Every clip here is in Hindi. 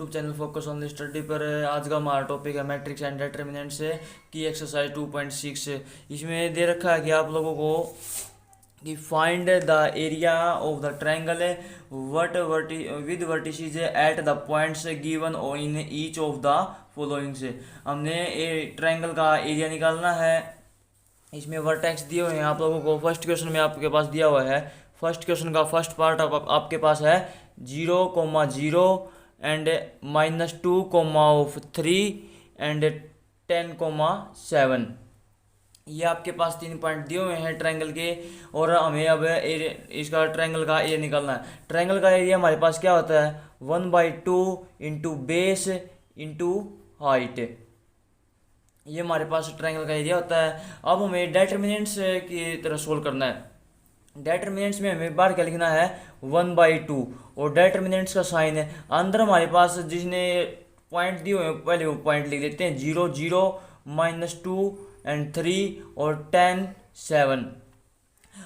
YouTube channel focus on study पर आज का हमारा टॉपिक है मैट्रिक्स एंड डिटर्मिनेंट्स की एक्सरसाइज 2.6। इसमें दे रखा है कि आप लोगों को कि find the area of the triangle what with vertices at the points given in each of the following से हमने ट्रायंगल का एरिया निकालना है। इसमें वर्टेक्स दिए हुए हैं आप लोगों को। फर्स्ट क्वेश्चन में आपके पास दिया हुआ है, फर्स्ट क्वेश्चन का फर्स्ट पार्ट आपके पास है 0,0 एंड -2,3 एंड 10,7। ये आपके पास 3 पॉइंट दिए हुए हैं ट्रायंगल के, और हमें अब इसका ट्रायंगल का एरिया निकालना है। ट्रायंगल का एरिया हमारे पास क्या होता है 1/2 इंटू बेस इंटू हाइट। ये हमारे पास ट्रायंगल का एरिया होता है। अब हमें डिटर्मिनेंट्स की तरह सोल्व करना है। डिटर्मिनेंट्स में हमें बाहर क्या लिखना है 1/2, और डिटर्मिनेंट्स का साइन है अंदर हमारे पास जिसने पॉइंट दिए हुए हैं पहले वो पॉइंट लिख देते हैं 0, 0, -2 एंड 3 और 10, 7।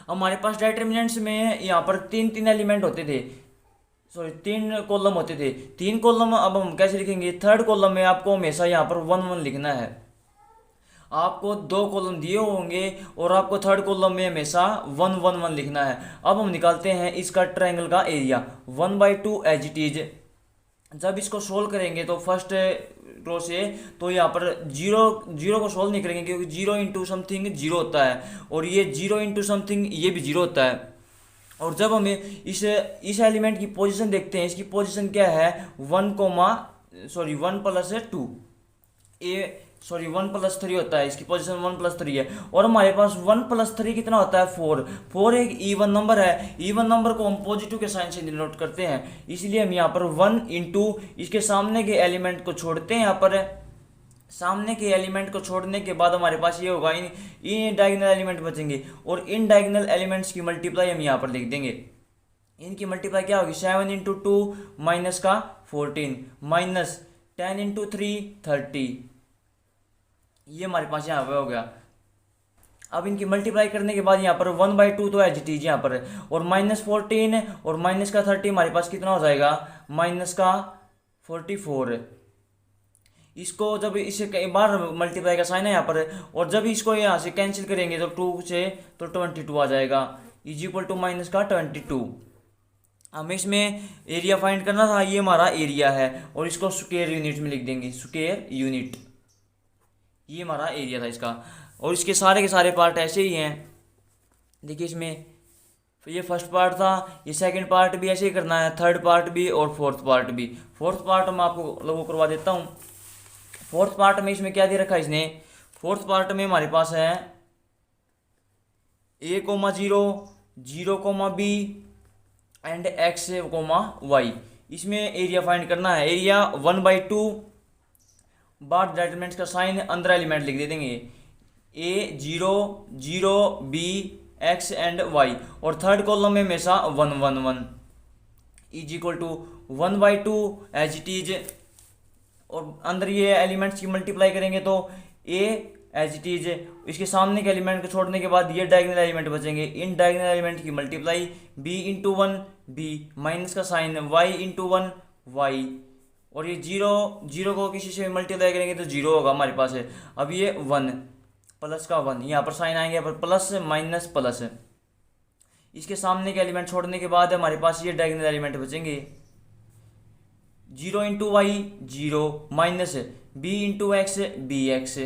हमारे पास डिटर्मिनेंट्स में यहाँ पर तीन एलिमेंट होते थे, सॉरी 3 कॉलम होते थे। 3 कॉलम अब हम कैसे लिखेंगे, थर्ड कॉलम में आपको हमेशा यहाँ पर 1, 1 लिखना है। आपको 2 कॉलम दिए होंगे और आपको थर्ड कॉलम में हमेशा 1, 1, 1 लिखना है। अब हम निकालते हैं इसका ट्रायंगल का एरिया 1/2 एज इट इज। जब इसको सोल्व करेंगे तो फर्स्ट रो से तो यहाँ पर 0 को सोल्व नहीं करेंगे क्योंकि 0 इंटू समथिंग 0 होता है, और ये 0 इंटू समथिंग ये भी 0 होता है। और जब हमें इस एलिमेंट की पोजीशन देखते हैं, इसकी पोजीशन क्या है 1 + 3 होता है। इसकी पोजीशन 1 + 3 है, और हमारे पास 1 + 3 कितना होता है 4 एक इवन नंबर है। इवन नंबर को हम पॉजिटिव के साइन से डिनोट करते हैं, इसलिए हम यहाँ पर 1 इंटू इसके सामने के एलिमेंट को छोड़ते हैं। यहाँ पर सामने के एलिमेंट को छोड़ने के बाद हमारे पास ये होगा इन डायगोनल एलिमेंट बचेंगे, और इन डायगोनल एलिमेंट्स की मल्टीप्लाई हम यहाँ पर लिख देंगे। इनकी मल्टीप्लाई क्या होगी 7 × 2 -14 -10 × 3 30। ये हमारे पास यहाँ पे हो गया। अब इनकी मल्टीप्लाई करने के बाद यहाँ पर 1/2 तो एज इट इज यहाँ पर है, और -14 और -30 हमारे पास कितना हो जाएगा -44। इसको जब इसे कई बार मल्टीप्लाई का साइन है यहाँ पर, और जब इसको यहाँ से कैंसिल करेंगे तो 2 से तो 22 आ जाएगा = -22। हमें इसमें एरिया फाइंड करना था, ये हमारा एरिया है, और इसको स्क्वायर यूनिट में लिख देंगे, स्क्वायर यूनिट। ये हमारा एरिया था इसका, और इसके सारे के सारे पार्ट ऐसे ही हैं। देखिए इसमें ये फर्स्ट पार्ट था, ये सेकंड पार्ट भी ऐसे ही करना है, थर्ड पार्ट भी और फोर्थ पार्ट भी। फोर्थ पार्ट मैं आपको लोगों को करवा देता हूँ। फोर्थ पार्ट में इसमें क्या दे रखा है इसने, फोर्थ पार्ट में हमारे पास है a,0, 0,b and x, y। इसमें एरिया फाइंड करना है। एरिया 1/2 बाद डिटरमिनेंट्स का साइन अंदर एलिमेंट लिख दे देंगे a, 0, 0, b, x and y, और थर्ड कॉलम में हमेशा 1, 1, 1 = 1/2 एज इट इज। और अंदर ये एलिमेंट्स की मल्टीप्लाई करेंगे तो a एज इट इज, इसके सामने के एलिमेंट को छोड़ने के बाद ये डायगोनल एलिमेंट बचेंगे। इन डायगोनल एलिमेंट की मल्टीप्लाई b × 1 b माइनस का साइन y × 1 y, और ये 0 को किसी से मल्टीप्लाई करेंगे तो 0 होगा हमारे पास है। अब ये 1 प्लस का 1 यहाँ पर साइन आएंगे, यहाँ पर प्लस माइनस प्लस। इसके सामने के एलिमेंट छोड़ने के बाद हमारे पास ये डायगोनल एलिमेंट बचेंगे 0 × y 0 minus b × x bx,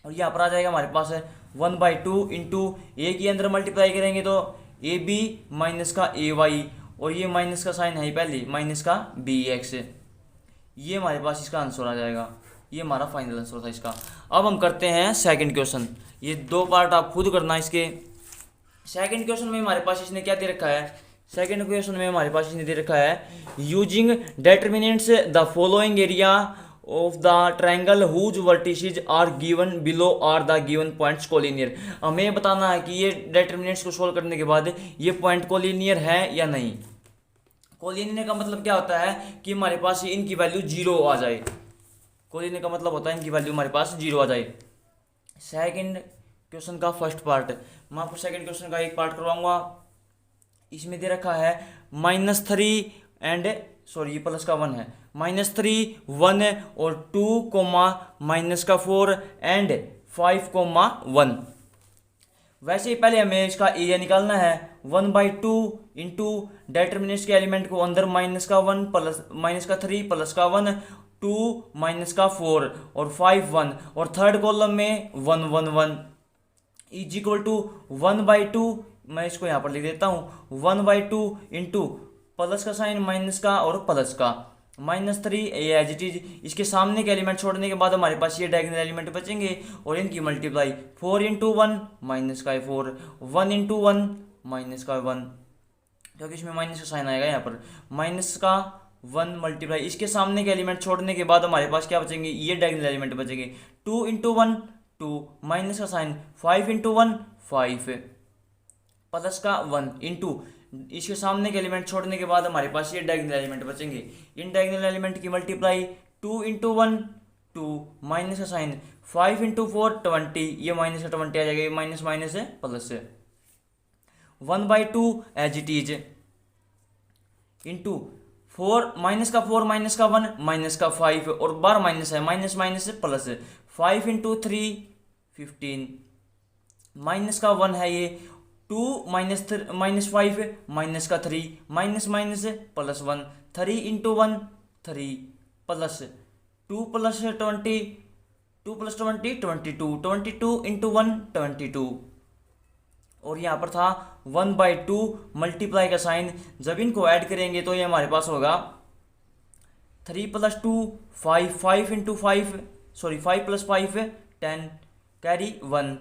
और यहाँ पर आ जाएगा हमारे पास 1/2 इंटू ए के अंदर मल्टीप्लाई करेंगे तो ab माइनस का ay, और ये माइनस का साइन है पहले माइनस का bx। ये हमारे पास इसका आंसर आ जाएगा। ये हमारा फाइनल आंसर था इसका। अब हम करते हैं सेकंड क्वेश्चन। ये 2 पार्ट आप खुद करना है इसके। सेकंड क्वेश्चन में हमारे पास इसने क्या दे रखा है, सेकंड क्वेश्चन में हमारे पास इसने दे रखा है using determinants the following area of the triangle whose vertices are given below are the given points collinear. हमें बताना है कि ये डिटर्मिनेंट्स को सोल्व करने के बाद ये पॉइंट कोलिनियर है या नहीं। कोलिनियर का मतलब क्या होता है कि हमारे पास इनकी वैल्यू 0 आ जाए। कोलिनियर का मतलब होता है इनकी वैल्यू हमारे पास 0 आ जाए। सेकंड क्वेश्चन का फर्स्ट पार्ट, मैं आपको सेकंड क्वेश्चन का एक पार्ट करवाऊंगा। इसमें दे रखा है -3 एंड सॉरी ये प्लस का 1 है, -3 1 और 2 कोमा माइनस का 4 एंड 5 कोमा 1। वैसे ही पहले हमें इसका एरिया निकालना है 1/2 इंटू डिटरमिनेंट्स के एलिमेंट को अंदर -1 प्लस -3 प्लस का 1 2 -4 और 5 1 और थर्ड कॉलम में 1 1 1 इज इक्वल टू 1/2। मैं इसको यहाँ पर लिख देता हूँ 1/2 इंटू प्लस का साइन माइनस का और प्लस का -3 ये एज इट इज। इसके सामने के एलिमेंट छोड़ने के बाद हमारे पास ये डायगोनल एलिमेंट बचेंगे और इनकी मल्टीप्लाई 4 इंटू 1 माइनस का 4 1 इंटू 1 माइनस का 1 क्योंकि इसमें माइनस का साइन आएगा यहाँ पर माइनस का 1 मल्टीप्लाई इसके सामने के एलिमेंट छोड़ने के बाद हमारे पास क्या बचेंगे ये डायगोनल एलिमेंट बचेंगे 2 इंटू 1 2 माइनस का साइन 5 इंटू 1 5 प्लस का 1 इंटू इसके सामने के एलिमेंट छोड़ने के बाद हमारे पास ये डायगोनल एलिमेंट बचेंगे। इन डायगोनल एलिमेंट की मल्टीप्लाई 2 इंटू 1 2 माइनस का साइन 5 इंटू 4 20 ये माइनस का 20 आ जाएगा माइनस माइनस है plus 1/2 as it is into 4 minus का 1 माइनस का 5 और बार माइनस है minus minus plus 5 into 3 15 minus का 1 है ये 2 -5 माइनस का 3 minus minus plus 1 3 into 1 3 plus 2 plus 20 2 plus 20 22 into 1 22 और यहाँ पर था 1/2 मल्टीप्लाई का साइन। जब इनको ऐड करेंगे तो ये हमारे पास होगा 3 + 2 5 5 इंटू 5 सॉरी 5 + 5 10 कैरी 1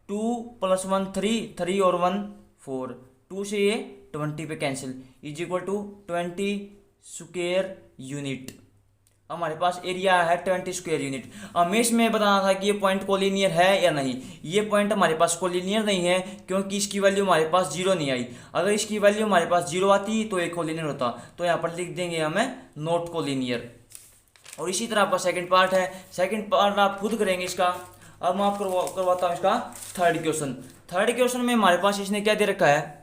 2 + 1 3 3 और 1 4 2 से ये 20 पे cancel is equal to 20 square unit. हमारे पास एरिया है 20 स्क्वायर यूनिट। हमें इसमें बताना था कि ये पॉइंट कोलिनियर है या नहीं। ये पॉइंट हमारे पास कोलिनियर नहीं है क्योंकि इसकी वैल्यू हमारे पास 0 नहीं आई। अगर इसकी वैल्यू हमारे पास 0 आती तो ये कोलिनियर होता। तो यहाँ पर लिख देंगे हमें नॉट कोलिनियर। और इसी तरह आपका सेकंड पार्ट है। सेकंड पार्ट आप खुद करेंगे इसका। अब मैं आपको करवाता हूँ इसका थर्ड क्वेश्चन। थर्ड क्वेश्चन में हमारे पास इसने क्या दे रखा है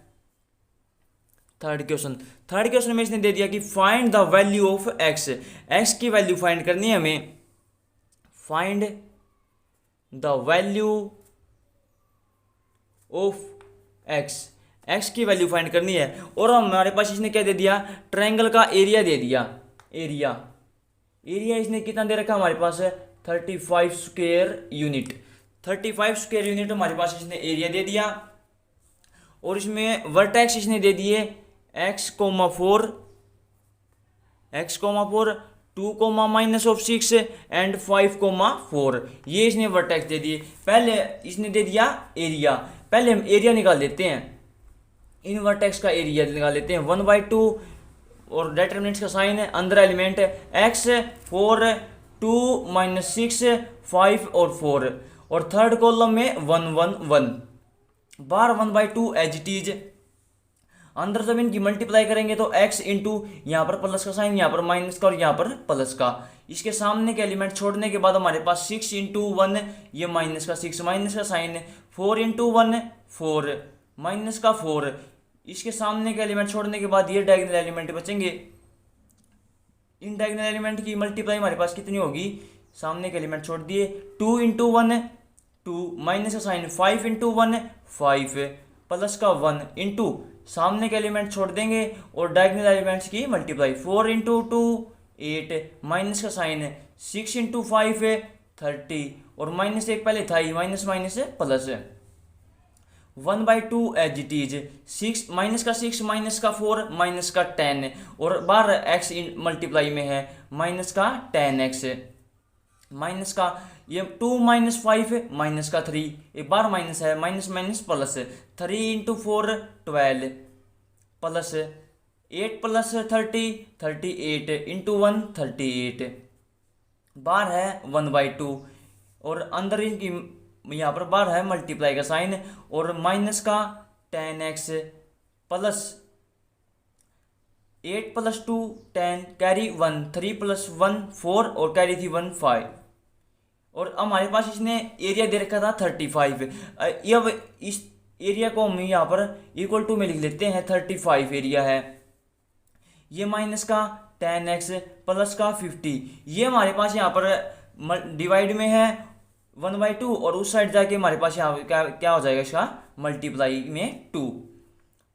थर्ड क्वेश्चन में इसने दे दिया कि find the value of x. X की वैल्यू फाइंड करनी है हमें। Find the value of x. X की वैल्यू फाइंड करनी है और हमारे पास इसने क्या दे दिया ट्रायंगल का एरिया दे दिया। एरिया इसने कितना दे रखा हमारे पास है 35 स्क्वायर यूनिट। 35 स्क्वायर यूनिट हमारे पास इसने एरिया दे दिया और इसमें वर्टेक्स इसने दे दिए x, 4 2, -6 एंड 5, 4 ये इसने वर्टेक्स दे दिए। पहले इसने दे दिया एरिया। पहले हम एरिया निकाल लेते हैं। इन वर्टेक्स का एरिया निकाल लेते हैं 1/2 और डिटरमिनेंट्स का साइन है अंदर एलिमेंट है x 4 2 -6 5 और 4 और थर्ड कॉलम में 1 1 1 बार 1/2 एज इट इज। अंदर जब इनकी मल्टीप्लाई करेंगे तो x इंटू यहाँ पर प्लस का साइन यहाँ पर माइनस का और यहाँ पर प्लस का। इसके सामने के एलिमेंट छोड़ने के बाद हमारे पास 6 इंटू 1 ये माइनस का 6 माइनस का साइन 4 इंटू 1 4 माइनस का 4। इसके सामने के एलिमेंट छोड़ने के बाद ये डायगोनल एलिमेंट बचेंगे। इन डायगोनल एलिमेंट की मल्टीप्लाई हमारे पास कितनी होगी सामने के एलिमेंट छोड़ दिए 2 इंटू 1 2 माइनस का साइन 5 इंटू 1 5 प्लस का 1 इंटू सामने के एलिमेंट छोड़ देंगे और डायगोनल एलिमेंट्स की मल्टीप्लाई 4 इंटू 2 8 माइनस का साइन 6 इंटू 5 30 और माइनस एक पहले था ही minus minus plus 1/2 as it is 6 minus का 6 माइनस का 4 माइनस का 10 और बार x मल्टीप्लाई में है माइनस का 10x माइनस का ये 2 - 5 माइनस का 3 एक बार माइनस है minus minus plus 3 into 4 12 plus 8 plus 30 38 into 1 38 बार है 1/2 और अंदर इनकी यहाँ पर बार है मल्टीप्लाई का साइन और माइनस का 10x प्लस 8 + 2 10 कैरी 1 3 + 1 4 और कैरी थी 1 5 और हमारे पास इसने एरिया दे रखा था 35। अब इस एरिया को हम यहाँ पर इक्वल टू में लिख लेते हैं 35 एरिया है। ये माइनस का टेन एक्स प्लस का 50, ये हमारे पास यहाँ पर डिवाइड में है 1/2 और उस साइड जाके हमारे पास यहाँ क्या क्या हो जाएगा इसका मल्टीप्लाई में 2,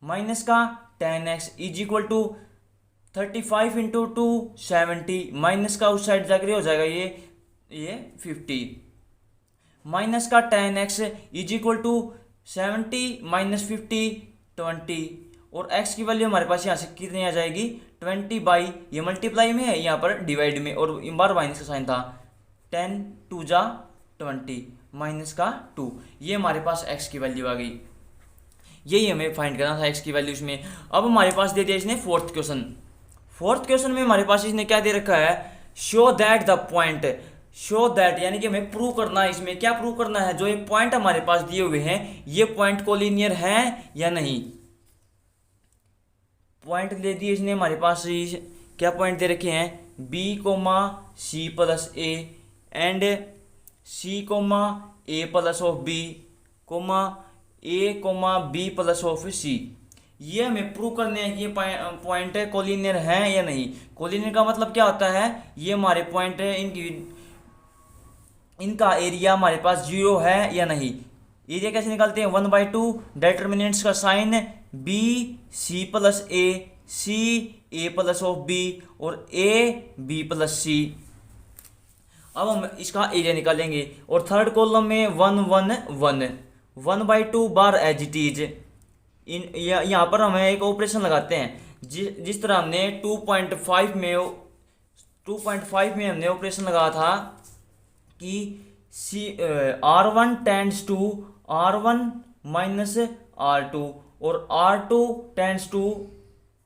माइनस का ten x is equal to 35 into 2 70, minus का उस साइड जाकर हो जाएगा ये 50, माइनस का ten x is equal to 70 minus 50 20, और x की वैल्यू हमारे पास यहाँ से कितनी आ जाएगी 20 बाई, ये मल्टीप्लाई में है यहाँ पर डिवाइड में और बार माइनस का साइन था 10 2 जा 20 माइनस का 2, ये हमारे पास x की वैल्यू आ गई। यही हमें फाइंड करना था x की वैल्यू इसमें। अब हमारे पास दे दिया इसने फोर्थ क्वेश्चन में हमारे पास इसने क्या दे रखा है, show that the point, show that यानी कि हमें प्रूव करना है, इसमें क्या प्रूव करना है, जो ये पॉइंट हमारे पास दिए हुए हैं ये पॉइंट कोलिनियर है या नहीं। पॉइंट दे दिए इसने हमारे पास, क्या पॉइंट दे रखे हैं b comma C plus A and c comma A plus of b comma A comma B plus of C. ये हमें प्रूव करने हैं कि ये पॉइंट कोलिनियर है या नहीं। कोलिनियर का मतलब क्या होता है, ये हमारे पॉइंट इनका एरिया हमारे पास 0 है या नहीं। एरिया कैसे निकालते हैं, 1/2 डिटर्मिनेंट्स का sign b c plus a, c a plus of b और ए बी प्लस सी। अब हम इसका एरिया निकालेंगे और थर्ड कॉलम में 1 1 1 1/2 बार एज इट इज। यहाँ पर हम एक ऑपरेशन लगाते हैं जिस तरह हमने 2.5 में हमने ऑपरेशन लगाया था कि R1 tends to R1 minus R2 और R2 tends to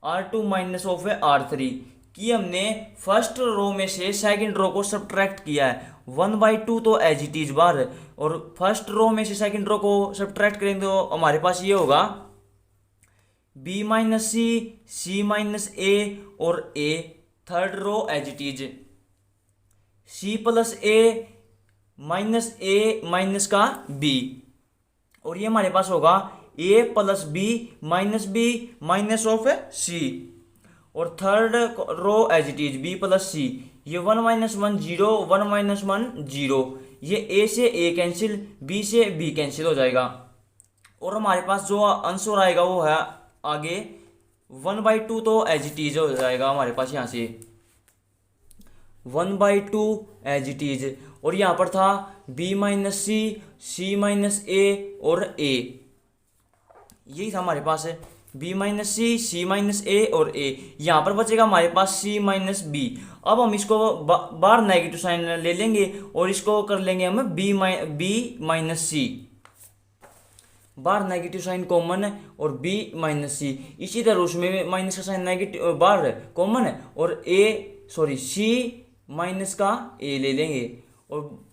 R2 minus of R3, कि हमने फर्स्ट रो में से सेकंड रो को सब्ट्रैक्ट किया है 1/2 तो एज इट इज बार, और फर्स्ट रो में से सेकंड रो को सब्ट्रैक्ट करेंगे तो हमारे पास ये होगा b minus c minus a और a, third row as it is c plus a minus का b, और ये हमारे पास होगा a plus b minus of c, और third row as it is b plus c, ये 1 माइनस 1 0 1 माइनस 1 0, ये a से a कैंसिल b से b कैंसिल हो जाएगा, और हमारे पास जो आंसर आएगा वो है आगे 1/2 तो एज इट इज हो जाएगा हमारे पास यहाँ से 1/2 एज इट इज, और यहाँ पर था b minus c minus a और a, यही था हमारे पास b minus c minus a और a। यहाँ पर बचेगा हमारे पास c माइनस बी। अब हम इसको बार नेगेटिव साइन ले लेंगे और इसको कर लेंगे हम b माइनस सी, बार नेगेटिव साइन कॉमन है और b माइनस सी, इसी तरह उसमें माइनस का साइन नेगेटिव बार कॉमन है और c माइनस का a ले लेंगे, और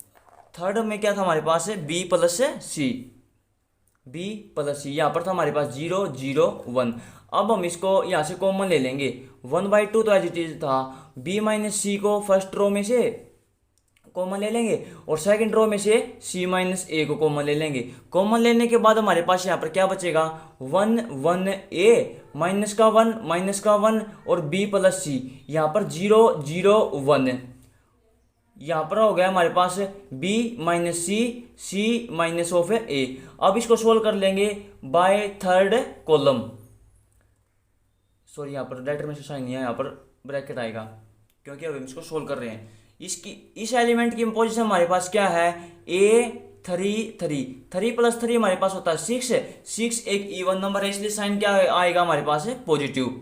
थर्ड में क्या था हमारे पास b प्लस सी, यहाँ पर था हमारे पास 0 0 1। अब हम इसको यहाँ से कॉमन ले लेंगे 1/2 तो एज इट इज था, b माइनस सी को फर्स्ट रो में से कॉमन ले लेंगे और सेकंड रो में से c माइनस ए को कॉमन ले लेंगे। कॉमन लेने के बाद हमारे पास यहाँ पर क्या बचेगा 1 1 a माइनस का 1 और b प्लस सी, यहाँ पर 0 0 1, यहाँ पर हो गया हमारे पास b minus c minus of a। अब इसको सोल्व कर लेंगे बाय थर्ड कॉलम, सॉरी यहाँ पर डिटरमिनेंट साइन नहीं है, यहाँ पर ब्रैकेट आएगा क्योंकि अब हम इसको सोल्व कर रहे हैं। इस एलिमेंट की पोजीशन हमारे पास क्या है थ्री प्लस 3 हमारे पास होता है 6 एक इवन नंबर है, इसलिए साइन क्या आएगा हमारे पास है पॉजिटिव।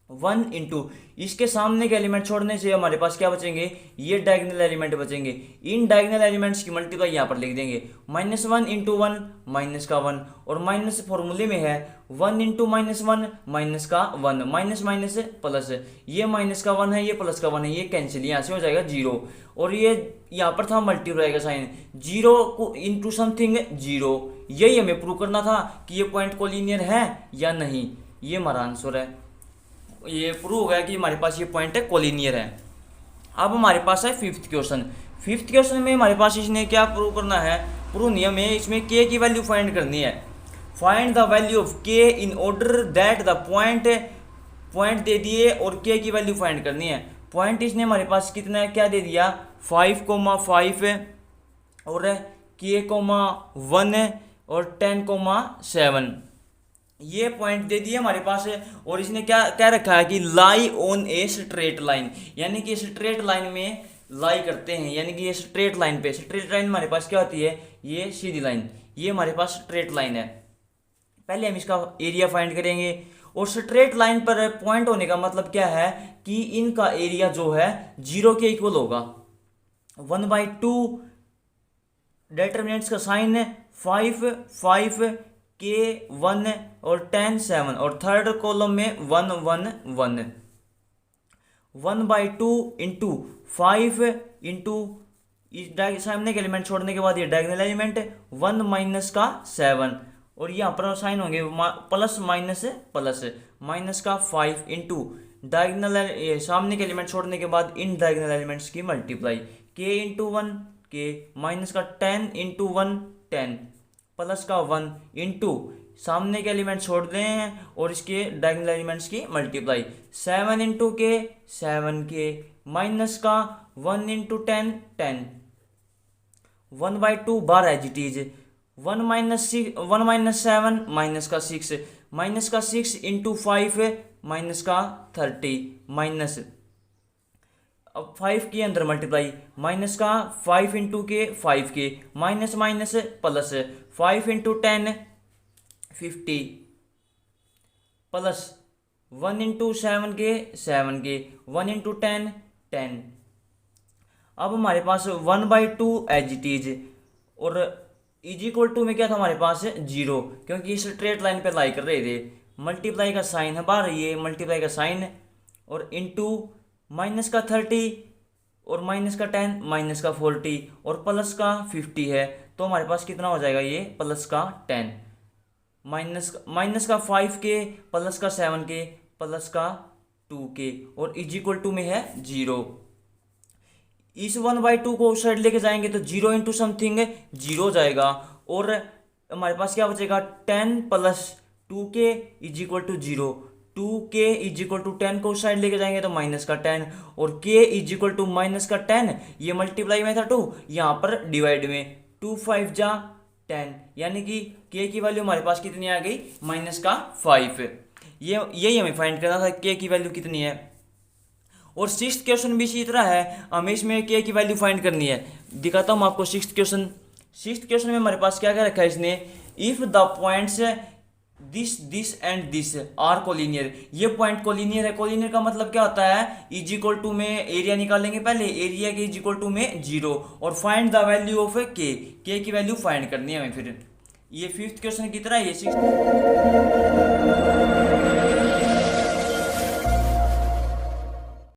1 इंटू इसके सामने के एलिमेंट छोड़ने से हमारे पास क्या बचेंगे, ये डायगोनल एलिमेंट बचेंगे। इन डायगोनल एलिमेंट्स की मल्टीप्लाई यहाँ पर लिख देंगे -1 इंटू 1 माइनस का 1, और माइनस फॉर्मूले में है 1 इंटू -1 माइनस का 1, माइनस माइनस प्लस, ये माइनस का 1 है ये प्लस का 1 है, ये कैंसिल यहाँ से हो जाएगा 0, और ये यहाँ पर था मल्टीप्लाई का साइन 0 को इंटू समथिंग 0। यही हमें प्रूव करना था कि ये पॉइंट कोलिनियर है या नहीं, ये हमारा आंसर है। ये प्रूव हो गया कि हमारे पास ये पॉइंट है कोलिनियर है। अब हमारे पास है फिफ्थ क्वेश्चन में हमारे पास इसने क्या प्रूव करना है, प्रूव नहीं हमें इसमें k की वैल्यू फाइंड करनी है। Find the value of k in order that the point दे दिए और के की वैल्यू फाइंड करनी है। पॉइंट इसने हमारे पास कितना है, क्या दे दिया 5,5 है और k,1 है और 10,7 ये पॉइंट दे दिए हमारे पास है। और इसने क्या क्या रखा है कि lie on a straight line, यानी कि स्ट्रेट लाइन में लाई करते हैं, यानी कि ये स्ट्रेट लाइन पे, स्ट्रेट लाइन हमारे पास क्या होती है, ये सीधी लाइन, ये हमारे पास स्ट्रेट लाइन है। पहले हम इसका एरिया फाइंड करेंगे। और स्ट्रेट लाइन पर पॉइंट होने का मतलब क्या है कि इनका एरिया जो है 0 के इक्वल होगा। 1/2 डिटरमिनेंट्स का साइन है 5, 5 के 1 और 10 7 और थर्ड कॉलम में 1 1 1। 1/2 इंटू 5 इंटू सामने के एलिमेंट छोड़ने के बाद ये डायगोनल एलिमेंट 1 माइनस का 7 और यहाँ पर साइन होंगे प्लस माइनस प्लस माइनस का 5 इंटू डायगोनल सामने के एलिमेंट छोड़ने के बाद इन डायगोनल एलिमेंट्स की मल्टीप्लाई के इंटू 1 के माइनस का 10 इंटू 1 10 प्लस का 1 इंटू सामने के एलिमेंट छोड़ दें हैं और इसके डायगोनल एलिमेंट्स की मल्टीप्लाई 7 इंटू के 7 के माइनस का 1 इंटू 10 10 1/2 बार as it is 1 minus 7 minus का 6 माइनस का 6 इंटू 5 माइनस का 30 माइनस अब 5 के अंदर मल्टीप्लाई माइनस का 5 इंटू के 5 के minus minus plus 5 into 10 50 plus 1 into 7 के 1 इंटू 10 10। अब हमारे पास 1/2 एज इट इज और इज इक्वल टू में क्या था हमारे पास 0 क्योंकि इस स्ट्रेट लाइन पे लाई कर रहे थे। मल्टीप्लाई का साइन है बाहर, ये मल्टीप्लाई का साइन और इंटू माइनस का 30 और माइनस का 10 माइनस का 40 और प्लस का 50 है तो हमारे पास कितना हो जाएगा ये प्लस का 10 माइनस का 5 के प्लस का 7 के प्लस का 2 के और इज इक्वल टू में है 0। इस 1/2 को उस साइड लेके जाएंगे तो 0 इंटू समथिंग 0 जाएगा और हमारे पास क्या बचेगा 10 प्लस 2 के इज इक्वल टू 0। 2 के इज इक्वल टू 10 को उस साइड लेके जाएंगे तो माइनस का 10 और के इज इक्वल टू माइनस का 10 ये मल्टीप्लाई में था 2 यहाँ पर डिवाइड में 2 5 जा 10 यानी कि के की वैल्यू हमारे पास कितनी आ गई माइनस का 5। यही हमें फाइंड करना था के की वैल्यू कितनी है। और 6th क्वेश्चन भी इसी तरह है, हमें इसमें के की वैल्यू फाइंड करनी है। दिखाता हूँ आपको 6th क्वेश्चन। 6th क्वेश्चन में हमारे पास क्या क्या रखा है इसने, if the points this and this are collinear, ये पॉइंट कोलिनियर है। कोलिनियर का मतलब क्या होता है, इज इक्वल टू में एरिया निकालेंगे पहले, एरिया के इज इक्वल टू में 0 और फाइंड द वैल्यू ऑफ के की वैल्यू फाइंड करनी है हमें। फिर ये 5th क्वेश्चन की तरह ये 6th